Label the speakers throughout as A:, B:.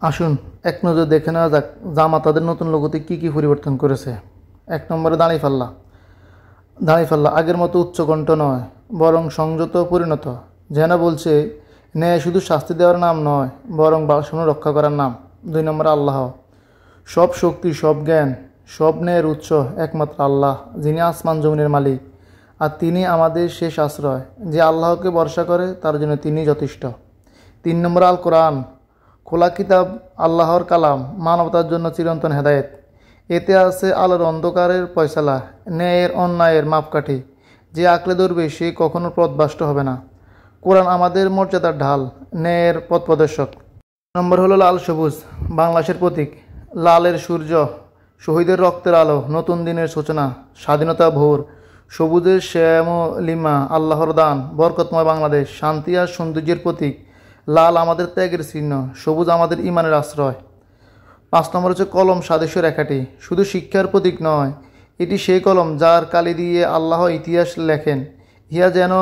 A: আসুন এক নজর দেখে নেওয়া যাক জামাত তাদের নতুন লোগোতে কী কী পরিবর্তন করেছে। ১ নম্বরে দাঁড়িপাল্লা। দাঁড়িপাল্লা আগের মতো উচ্চকণ্ঠ নয়, বরং সংযত পরিণত, যেন বলছে ন্যায় শুধু শাস্তি দেওয়ার নাম নয়, বরং ভারসাম্য রক্ষা করার নাম। ২ নম্বরে আল্লাহ। সব শক্তি, সব জ্ঞান, সব ন্যায়ের উৎস একমাত্র আল্লাহ, যিনি আসমান জমিনের মালিক, আর তিনি আমাদের শেষ আশ্রয়। যে আল্লাহকে ভরসা করে তার জন্য তিনি যথেষ্ট। ৩ নম্বর আল কোরআন। খোলা কিতাব, আল্লাহর কালাম, মানবতার জন্য চিরন্তন হেদায়েত। এতে আছে আলোর অন্ধকারের ফয়সালা, ন্যায়ের অন্যায়ের মাপকাঠি। যে আঁকড়ে ধরবে সে কখনো পথভ্রষ্ট হবে না। কোরআন আমাদের মর্যাদার ঢাল, ন্যায়ের পথপ্রদর্শক। নম্বর হলো লাল সবুজ, বাংলাদেশের প্রতীক। লালের সূর্য, শহীদের রক্তের আলো, নতুন দিনের সূচনা, স্বাধীনতা ভোর। সবুজের শ্যামলিমা, আল্লাহর দান, বরকতময় বাংলাদেশ, শান্তি আর সৌন্দর্যের প্রতীক। লাল আমাদের ত্যাগের চিহ্ন, সবুজ আমাদের ইমানের আশ্রয়। ৫ নম্বর হচ্ছে কলম, সাদৃশ্য রেখাটি। শুধু শিক্ষার প্রতীক নয়, এটি সেই কলম যার কালি দিয়ে আল্লাহ ইতিহাস লেখেন। ইহা যেন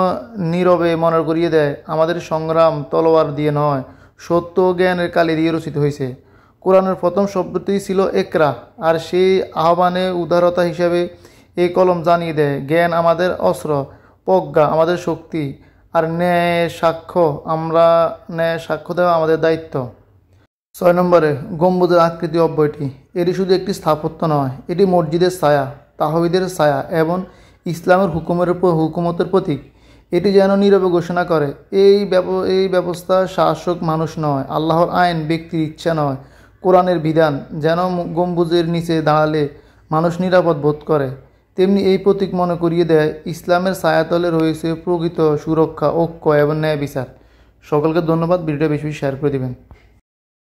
A: নীরবে মনে করিয়ে দেয় আমাদের সংগ্রাম তলোয়ার দিয়ে নয়, সত্য ও জ্ঞানের কালি দিয়ে রচিত হয়েছে। কোরআনের প্রথম শব্দটি ছিল একরা, আর সেই আহ্বানে উদারতা হিসাবে এই কলম জানিয়ে দেয় জ্ঞান আমাদের অস্ত্র, প্রজ্ঞা আমাদের শক্তি, আর ন্যায় সাক্ষ্য দেওয়া আমাদের দায়িত্ব। ৬ নম্বরে গম্বুজের আকৃতি অব্যয়টি। এটি শুধু একটি স্থাপত্য নয়, এটি মসজিদের ছায়া, তাওহীদের ছায়া এবং ইসলামের হুকুমতের প্রতীক। এটি যেন নীরবে ঘোষণা করে এই ব্যবস্থা শাসক মানুষ নয়, আল্লাহর আইন ব্যক্তির ইচ্ছা নয়, কোরআনের বিধান। যেন গম্বুজের নিচে দাঁড়ালে মানুষ নিরাপদ বোধ করে, তেমনি এই প্রতীক মনে করিয়ে দেয় ইসলামের ছায়াতলে রয়েছে প্রকৃত সুরক্ষা, ঐক্য এবং ন্যায় বিচার। সকলকে ধন্যবাদ। ভিডিওটা বেশি বেশি শেয়ার করে দেবেন।